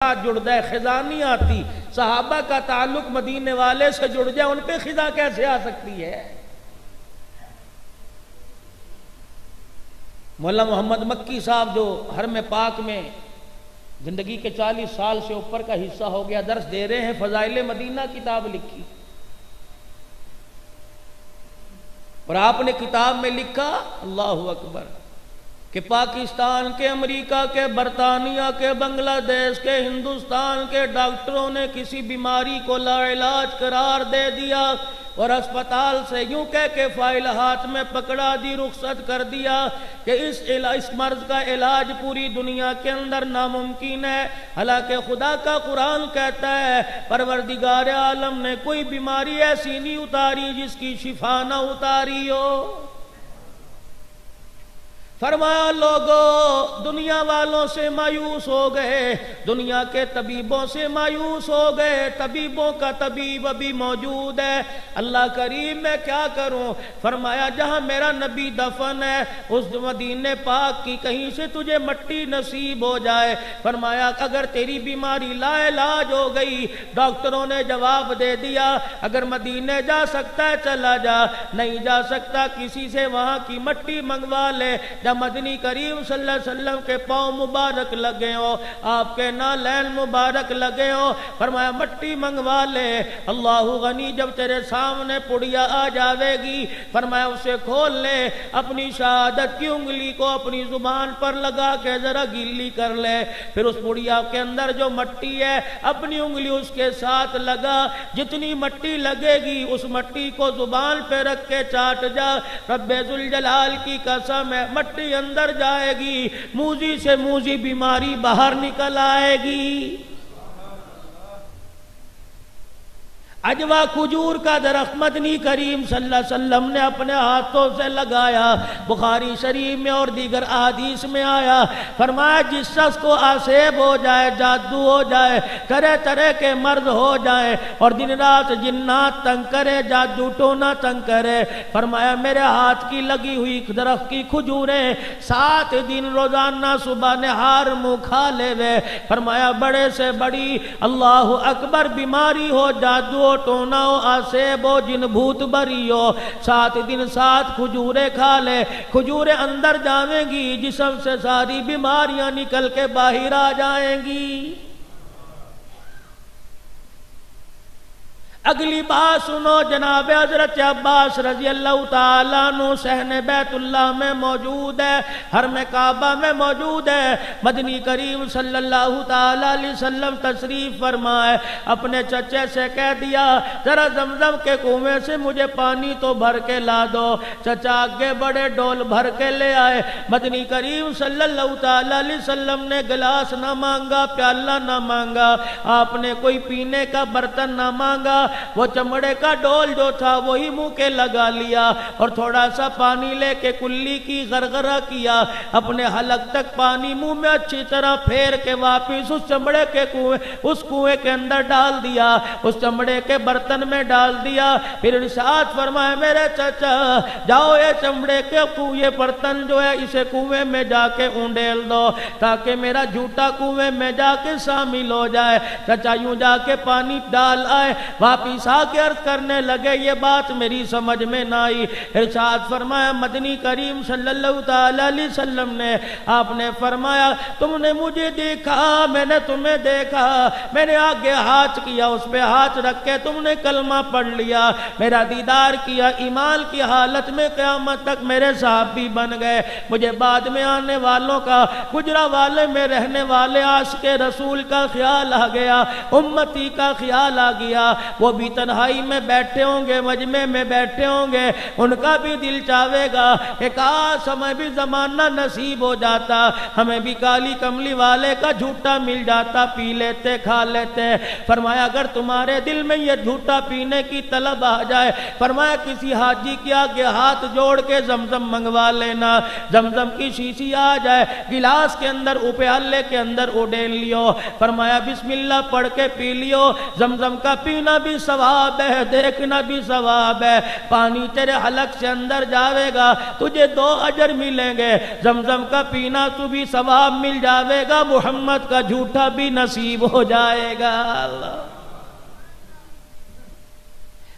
جڑ جائے خزاں نہیں آتی. صحابہ کا تعلق مدینے والے سے جڑ جائے ان پہ خزاں کیسے آ سکتی ہے؟ مولانا محمد مکی صاحب جو حرم پاک میں زندگی کے 40 سال سے اوپر کا حصہ ہو گیا درس دے رہے ہیں، فضائل مدینہ کتاب لکھی، اور آپ نے کتاب میں لکھا اللہ اکبر کہ پاکستان کے، امریکہ کے، برطانیہ کے، بنگلہ دیش کے، ہندوستان کے ڈاکٹروں نے کسی بیماری کو لا علاج قرار دے دیا اور اسپتال سے یوں کہہ کے فائل ہاتھ میں پکڑا دی، رخصت کر دیا کہ اس مرض کا علاج پوری دنیا کے اندر ناممکن ہے. حالانکہ خدا کا قرآن کہتا ہے پروردگار عالم نے کوئی بیماری ایسی نہیں اتاری جس کی شفا نہ اتاری ہو. فرمایا لوگو دنیا والوں سے مایوس ہو گئے، دنیا کے طبیبوں سے مایوس ہو گئے، طبیبوں کا طبیب ابھی موجود ہے. اللہ کریم میں کیا کروں؟ فرمایا جہاں میرا نبی دفن ہے اس مدینے پاک کی کہیں سے تجھے مٹی نصیب ہو جائے. فرمایا اگر تیری بیماری لا علاج ہو گئی، ڈاکٹروں نے جواب دے دیا اگر مدینے جا سکتا ہے چلا جا، نہیں جا سکتا کسی سے وہاں کی مٹی منگوا لے. مدنی کریم صلی اللہ علیہ وسلم کے پاؤں مبارک لگے ہو، آپ کے نالین مبارک لگے ہو، فرمایا مٹی منگوا لے. اللہ غنی جب تیرے سامنے پڑیا آ جاوے گی فرمایا اسے کھول لے، اپنی شہادت کی انگلی کو اپنی زبان پر لگا کے ذرا گیلی کر لے، پھر اس پڑیا کے اندر جو مٹی ہے اپنی انگلی اس کے ساتھ لگا، جتنی مٹی لگے گی اس مٹی کو زبان پہ رکھ کے چاٹ جا. رب ذوالجلال کی قسم ہے مٹی اندر جائے گی، موذی سے موذی بیماری باہر نکل آئے گی. عجوہ کھجور کا درخت مدنی کریم صلی اللہ علیہ وسلم نے اپنے ہاتھوں سے لگایا. بخاری شریف میں اور دیگر احادیث میں آیا فرمایا جس شخص کو آسیب ہو جائے، جادو ہو جائے، طرح طرح کے مرض ہو جائے اور دن رات جنات تنگ کرے، جادو ٹونا تنگ کرے، فرمایا میرے ہاتھ کی لگی ہوئی درخت کی کھجوریں 7 دن روزانہ صبح نہار منہ کھا لے وے. فرمایا بڑے سے بڑی اللہ اکبر بیماری ہو، جادو ٹونا ہو، آسیب ہو، جن بھوت بری ہو، 7 دن 7 کھجوریں کھا لے. کھجوریں اندر جائیں گی، جسم سے ساری بیماریاں نکل کے باہر آ جائیں گی. اگلی بات سنو، جناب حضرت عباس رضی اللہ تعالیٰ عنہ صحن بیت اللہ میں موجود ہے، حرم کعبہ میں موجود ہے. مدنی کریم صلی اللہ تعالیٰ علیہ وسلم تشریف فرمائے، اپنے چچے سے کہہ دیا ذرا زمزم کے کنویں سے مجھے پانی تو بھر کے لا دو. چچا آگے بڑے ڈول بھر کے لے آئے. مدنی کریم صلی اللہ تعالیٰ علیہ وسلم نے گلاس نہ مانگا، پیالہ نہ مانگا، آپ نے کوئی پینے کا برتن نہ مانگا، وہ چمڑے کا ڈول جو تھا وہی منہ کے لگا لیا اور تھوڑا سا پانی لے کے کلی کی غرغرہ کیا، اپنے حلق تک پانی منہ میں اچھی طرح پھیر کے واپس اس چمڑے کے کنویں کے اندر ڈال دیا، اس چمڑے کے برتن میں ڈال دیا. پھر ارشاد فرمائے میرے چچا جاؤ یہ چمڑے کے یہ برتن جو ہے اسے کنویں میں جا کے اونڈیل دو تاکہ میرا جھوٹا کنویں میں جا کے شامل ہو جائے. چچا یوں جا کے پانی ڈال آئے، واپس آ کے عرض کرنے لگے یہ بات میری سمجھ میں نہ آئی. ارشاد فرمایا مدنی کریم صلی اللہ تعالی علیہ وسلم نے، آپ نے فرمایا تم نے مجھے دیکھا، میں نے تمہیں دیکھا، میں نے آگے ہاتھ کیا، اس پہ ہاتھ رکھ کے تم نے کلمہ پڑھ لیا، میرا دیدار کیا، ایمان کی حالت میں قیامت تک میرے صحابی بن گئے. مجھے بعد میں آنے والوں کا، گجرا والے میں رہنے والے عاشق رسول کا خیال آ گیا، امتی کا خیال آ گیا. وہ بھی تنہائی میں بیٹھے ہوں گے، مجمع میں بیٹھے ہوں گے، ان کا بھی دل چاہے گا کہ کاش ہمیں بھی زمانہ نصیب ہو جاتا، ہمیں بھی کالی کملی والے کا جھوٹا مل جاتا، پی لیتے کھا لیتے. فرمایا اگر تمہارے دل میں یہ جھوٹا پینے کی طلب آ جائے فرمایا کسی حاجی کے آگے ہاتھ جوڑ کے زمزم منگوا لینا، زمزم کی شیشی آ جائے گلاس کے اندر پیالے کے اندر اڈیل لیو، فرمایا بسم اللہ پڑھ کے پی لیو، زمزم کا پینا بھی ثواب ہے، دیکھنا بھی ثواب ہے۔ پانی تیرے حلق سے اندر جاوے گا، تجھے 2 اجر ملیں گے، زمزم کا پینا تو بھی ثواب مل جاوے گا، محمد کا جھوٹا بھی نصیب ہو جائے گا۔ اللہ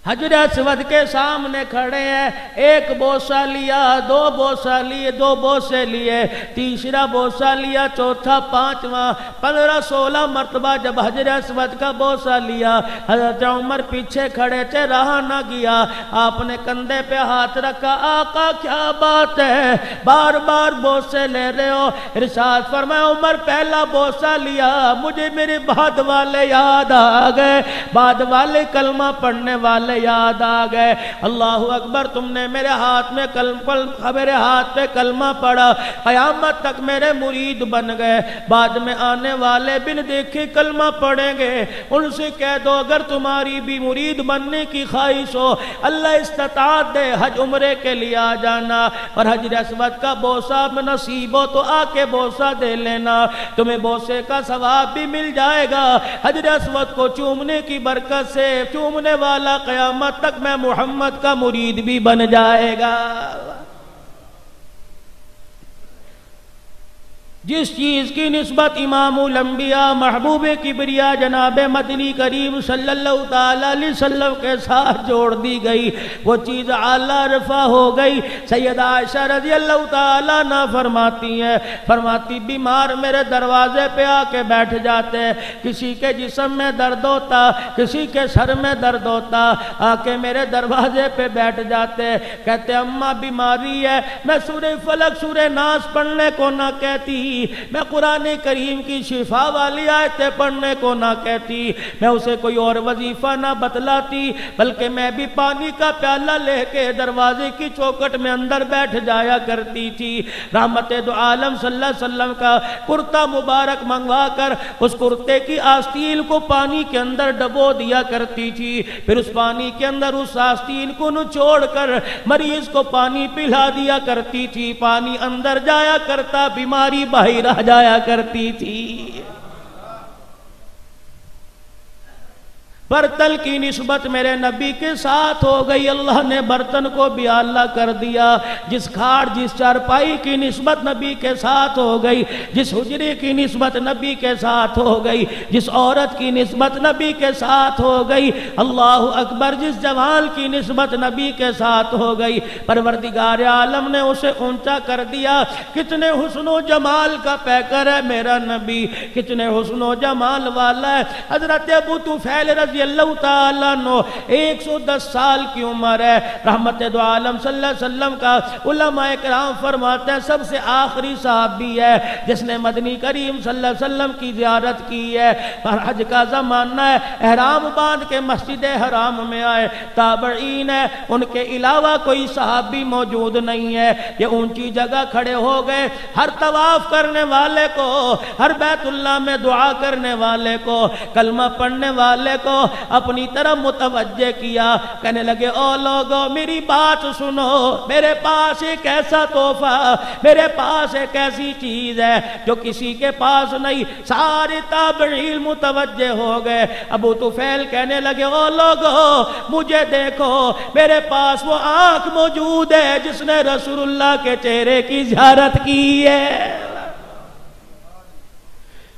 حجر اسود کے سامنے کھڑے ہیں، 1 بوسہ لیا، 2 بوسہ لیے، 2 بوسے لیے، تیسرا بوسہ لیا، چوتھا، 5واں، 15 16 مرتبہ جب حجر اسود کا بوسہ لیا، حضرت عمر پیچھے کھڑے تھے، رہا نہ گیا، آپ نے کندھے پہ ہاتھ رکھا، آقا کیا بات ہے بار بار بوسے لے رہے ہو؟ ارشاد فرمایا عمر پہلا بوسہ لیا، مجھے میرے بعد والے یاد آ گئے، بعد والے کلمہ پڑھنے والے یاد آ گئے۔ اللہ اکبر، تم نے میرے ہاتھ میں میرے ہاتھ پہ کلمہ پڑھا، قیامت تک میرے مرید بن گئے، بعد میں آنے والے بن دیکھے کلمہ پڑھیں گے، ان سے کہہ دو اگر تمہاری بھی مرید بننے کی خواہش ہو، اللہ استطاعت دے، حج عمرے کے لیے آ جانا، اور حجر اسود کا بوسہ نصیب ہو تو آ کے بوسہ دے لینا، تمہیں بوسے کا ثواب بھی مل جائے گا، حجر اسود کو چومنے کی برکت سے چومنے والا قیامت تک میں محمد کا مرید بھی بن جائے گا۔ جس چیز کی نسبت امام الانبیاء محبوب کبریا جناب مدنی کریم صلی اللہ تعالی علیہ وسلم کے ساتھ جوڑ دی گئی، وہ چیز اعلیٰ رفع ہو گئی۔ سیدہ عائشہ رضی اللہ تعالیٰ عنہ فرماتی ہیں، فرماتی بیمار میرے دروازے پہ آ کے بیٹھ جاتے، کسی کے جسم میں درد ہوتا، کسی کے سر میں درد ہوتا، آ کے میرے دروازے پہ بیٹھ جاتے، کہتے اماں بیماری ہے، میں سورہ فلق سورہ ناس پڑھنے کو نہ کہتی، میں قرآن کریم کی شفا والی آیتیں پڑھنے کو نہ کہتی، میں اسے کوئی اور وظیفہ نہ بتلاتی، بلکہ میں بھی پانی کا پیالہ لے کے دروازے کی چوکٹ میں اندر بیٹھ جایا کرتی تھی، رحمت دو عالم صلی اللہ علیہ وسلم کا کرتا مبارک منگوا کر اس کرتے کی آستین کو پانی کے اندر ڈبو دیا کرتی تھی، پھر اس پانی کے اندر اس آستین کو نچوڑ کر مریض کو پانی پلا دیا کرتی تھی، پانی اندر جایا کرتا، بیماری باہر رہ جایا کرتی تھی۔ برتن کی نسبت میرے نبی کے ساتھ ہو گئی، اللہ نے برتن کو بھی اعلیٰ کر دیا، جس کھاڑ جس چارپائی کی نسبت نبی کے ساتھ ہو گئی، جس حجرے کی نسبت نبی کے ساتھ ہو گئی، جس عورت کی نسبت نبی کے ساتھ ہو گئی، اللہ اکبر، جس جوان کی نسبت نبی کے ساتھ ہو گئی، پروردگار عالم نے اسے اونچا کر دیا۔ کتنے حسن و جمال کا پیکر ہے میرا نبی، کتنے حسن و جمال والا ہے۔ حضرت ابو طفیل رضی اللہ تعالیٰ عنہ 110 سال کی عمر ہے، رحمت دو عالم صلی اللہ علیہ وسلم کا علماء کرام فرماتے ہیں سب سے آخری صحابی ہے جس نے مدنی کریم صلی اللہ علیہ وسلم کی زیارت کی ہے، اور حج کا زمانہ ہے، احرام باندھ کے مسجد حرام میں آئے، تابعین ہے، ان کے علاوہ کوئی صحابی موجود نہیں ہے، یہ اونچی جگہ کھڑے ہو گئے، ہر طواف کرنے والے کو، ہر بیت اللہ میں دعا کرنے والے کو، کلمہ پڑھنے والے کو اپنی طرف متوجہ کیا، کہنے لگے او لوگو میری بات سنو، میرے پاس ایک ایسا تحفہ، میرے پاس ایک ایسی چیز ہے جو کسی کے پاس نہیں۔ سارے تابعین متوجہ ہو گئے، ابو طفیل کہنے لگے او لوگو مجھے دیکھو، میرے پاس وہ آنکھ موجود ہے جس نے رسول اللہ کے چہرے کی زیارت کی ہے۔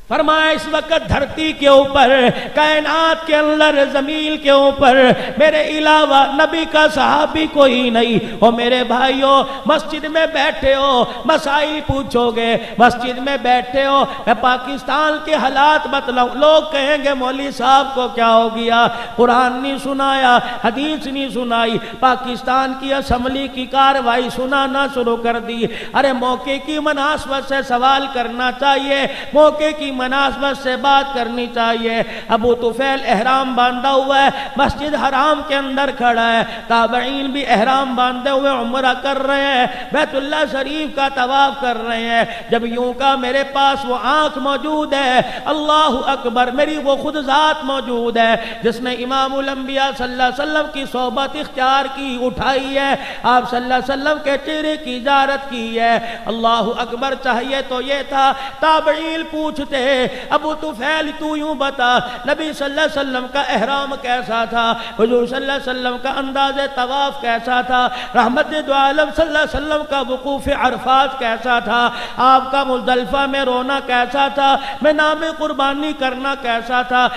فرمایا اس وقت دھرتی کے اوپر، کائنات کے اندر، زمین کے اوپر میرے علاوہ نبی کا صحابی کوئی نہیں۔ اور میرے بھائیوں مسجد میں بیٹھے ہو، مسائل پوچھو گے، مسجد میں بیٹھے ہو، میں پاکستان کے حالات بتلاؤں، لوگ کہیں گے مولوی صاحب کو کیا ہو گیا، قرآن نہیں سنایا، حدیث نہیں سنائی، پاکستان کی اسمبلی کی کاروائی سنانا شروع کر دی۔ ارے موقع کی مناسبت سے سوال کرنا چاہیے، موقع کی مناسبت سے بات کرنی چاہیے۔ ابو طفیل احرام باندھا ہوا ہے، مسجد حرام کے اندر کھڑا ہے، تابعین بھی احرام باندھے ہوئے عمرہ کر رہے ہیں، بیت اللہ شریف کا طواف کر رہے ہیں، جب یوں کا میرے پاس وہ آنکھ موجود ہے، اللہ اکبر، میری وہ خود ذات موجود ہے جس نے امام الانبیاء صلی اللہ علیہ وسلم کی صحبت اختیار کی، اٹھائی ہے، آپ صلی اللہ علیہ وسلم کے چہرے کی زیارت کی ہے۔ اللہ اکبر، چاہیے تو یہ تھا، تابعین پوچھتے ابو طفیل تو یوں بتا نبی صلی اللہ علیہ وسلم کا احرام کیسا تھا، حضور صلی اللہ علیہ وسلم کا انداز طواف کیسا تھا، رحمت دو عالم صلی اللہ علیہ وسلم کا وقوف عرفات کیسا تھا، آپ کا مزدلفہ میں رونا کیسا تھا، میں نام قربانی کرنا کیسا تھا،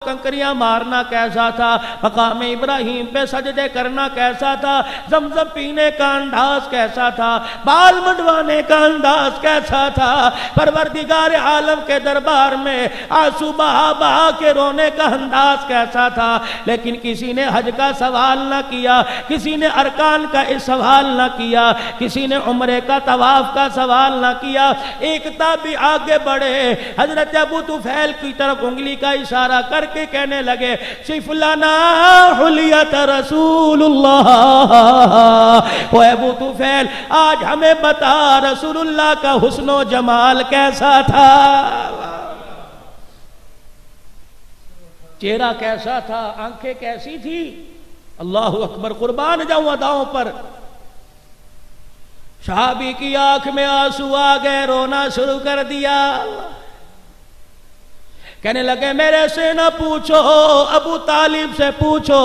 کنکریاں مارنا کیسا تھا، مقام ابراہیم پہ سجدے کرنا کیسا تھا، زمزم پینے کا انداز کیسا تھا، بال منڈوانے کا انداز کیسا تھا، پروردگار عالم کے دربار میں آنسو بہا بہا کے رونے کا انداز کیسا تھا۔ لیکن کسی نے حج کا سوال نہ کیا، کسی نے ارکان کا سوال نہ کیا، کسی نے عمرے کا طواف کا سوال نہ کیا۔ ایک تابعی آگے بڑھے، حضرت ابو طفیل کی طرف انگلی کا اشارہ کر کے کہنے لگے صف لنا حلیت رسول اللہ، وہ ابو طفیل آج ہمیں بتا رسول اللہ کا حسن و جمال کیسا تھا، چہرہ کیسا تھا، آنکھیں کیسی تھی۔ اللہ اکبر، قربان جاؤں اداؤں پر۔ صحابی کی آنکھ میں آنسو آ گئے، رونا شروع کر دیا، کہنے لگے میرے سے نہ پوچھو، ابو طالب سے پوچھو۔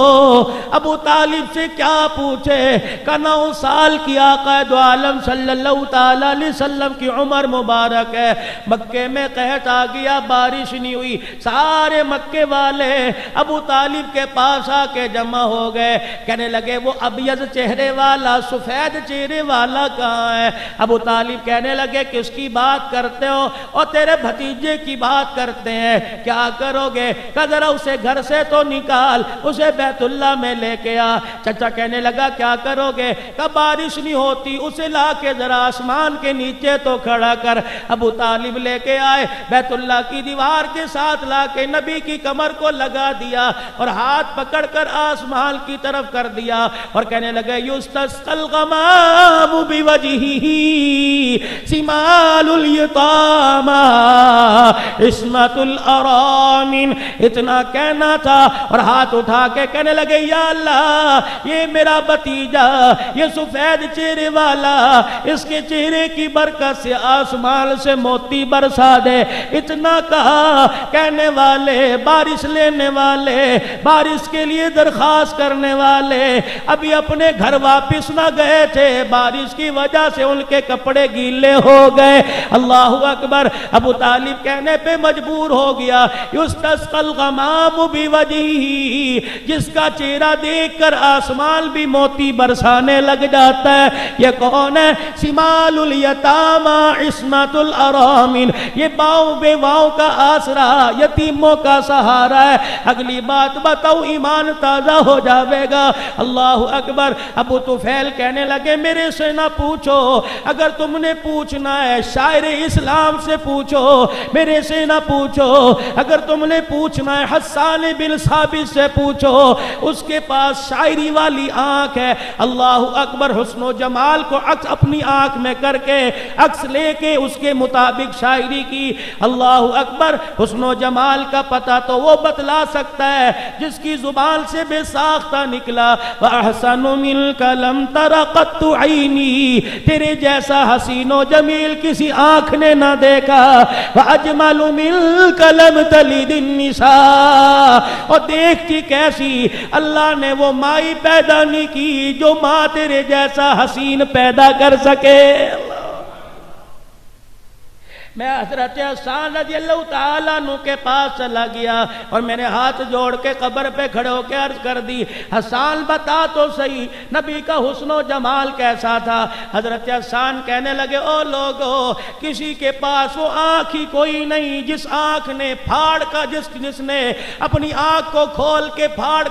ابو طالب سے کیا پوچھے کہ 9 سال کی آقا دو عالم صلی اللہ تعالیٰ علیہ وسلم کی عمر مبارک ہے، مکے میں قحط آ گیا، بارش نہیں ہوئی، سارے مکے والے ابو طالب کے پاس آ کے جمع ہو گئے، کہنے لگے وہ ابیض چہرے والا، سفید چہرے والا کہاں ہے؟ ابو طالب کہنے لگے کس کی بات کرتے ہو؟ اور تیرے بھتیجے کی بات کرتے ہیں، کیا کرو گے؟ کہ ذرا اسے گھر سے تو نکال، اسے بیت اللہ میں لے کے آ۔ چچا کہنے لگا کیا کرو گے؟ کہ بارش نہیں ہوتی، اسے لا کے ذرا آسمان کے نیچے تو کھڑا کر۔ ابو طالب لے کے آئے، بیت اللہ کی دیوار کے ساتھ لا کے نبی کی کمر کو لگا دیا اور ہاتھ پکڑ کر آسمان کی طرف کر دیا اور کہنے لگے یستسقی الغمام بوجہہ سمال الیتامی عصمت الارامن، اتنا کہنا تھا اور ہاتھ اٹھا کے کہنے لگے یا اللہ یہ میرا بھتیجا، یہ سفید چہرے والا، اس کے چہرے کی برکت سے آسمان سے موتی برسا دے۔ اتنا کہا، کہنے والے، بارش لینے والے، بارش کے لیے درخواست کرنے والے ابھی اپنے گھر واپس نہ گئے تھے، بارش کی وجہ سے ان کے کپڑے گیلے ہو گئے۔ اللہ اکبر، ابو طالب کہنے پہ مجبور ہو گیا یستسقی الغمام بوجہہ، جس کا چہرہ دیکھ کر آسمان بھی موتی برسانے لگ جاتا ہے۔ یہ کون ہے؟ سمال الیتامی عصمت الارامن، یہ باؤں بیواؤں کا آسرا، یتیموں کا سہارا ہے۔ اگلی بات بتاؤ، ایمان تازہ ہو جاوے گا۔ اللہ اکبر، ابو طفیل کہنے لگے میرے سے نہ پوچھو، اگر تم نے پوچھنا ہے شاعر اسلام سے پوچھو، میرے سے نہ پوچھو۔ اگر تم نے پوچھنا ہے حسان بن ثابت سے پوچھو، اس کے پاس شاعری والی آنکھ ہے۔ اللہ اکبر، حسن و جمال کو عکس اپنی آنکھ میں کر کے عکس لے کے اس کے مطابق شاعری کی۔ اللہ اکبر، حسن و جمال کا پتہ تو وہ بتلا سکتا ہے جس کی زبان سے بے ساختہ نکلا وَأَحْسَنُ مِنْكَ لَمْ تَرَ قَطُّ عَيْنِي، تیرے جیسا حسین و جمیل کسی آنکھ نے نہ دیکھا۔ وَأَجْمَلُ مِنْكَ لَمْ تَلِدِ النِّسَاء، اور دیکھتی کیسی، اللہ نے وہ مائی پیدا نہیں کی جو ماں تیرے جیسا حسین پیدا کر سکے۔ میں حضرت حسان رضی اللہ تعالیٰ عنہ کے پاس چلا گیا اور میں نے ہاتھ جوڑ کے قبر پہ کھڑے ہو کے عرض کر دی حسان بتا تو صحیح نبی کا حسن و جمال کیسا تھا؟ حضرت حسان کہنے لگے او لوگو، کسی کے پاس وہ آنکھ ہی کوئی نہیں جس آنکھ نے پھاڑ کا، جس نے اپنی آنکھ کو کھول کے پھاڑ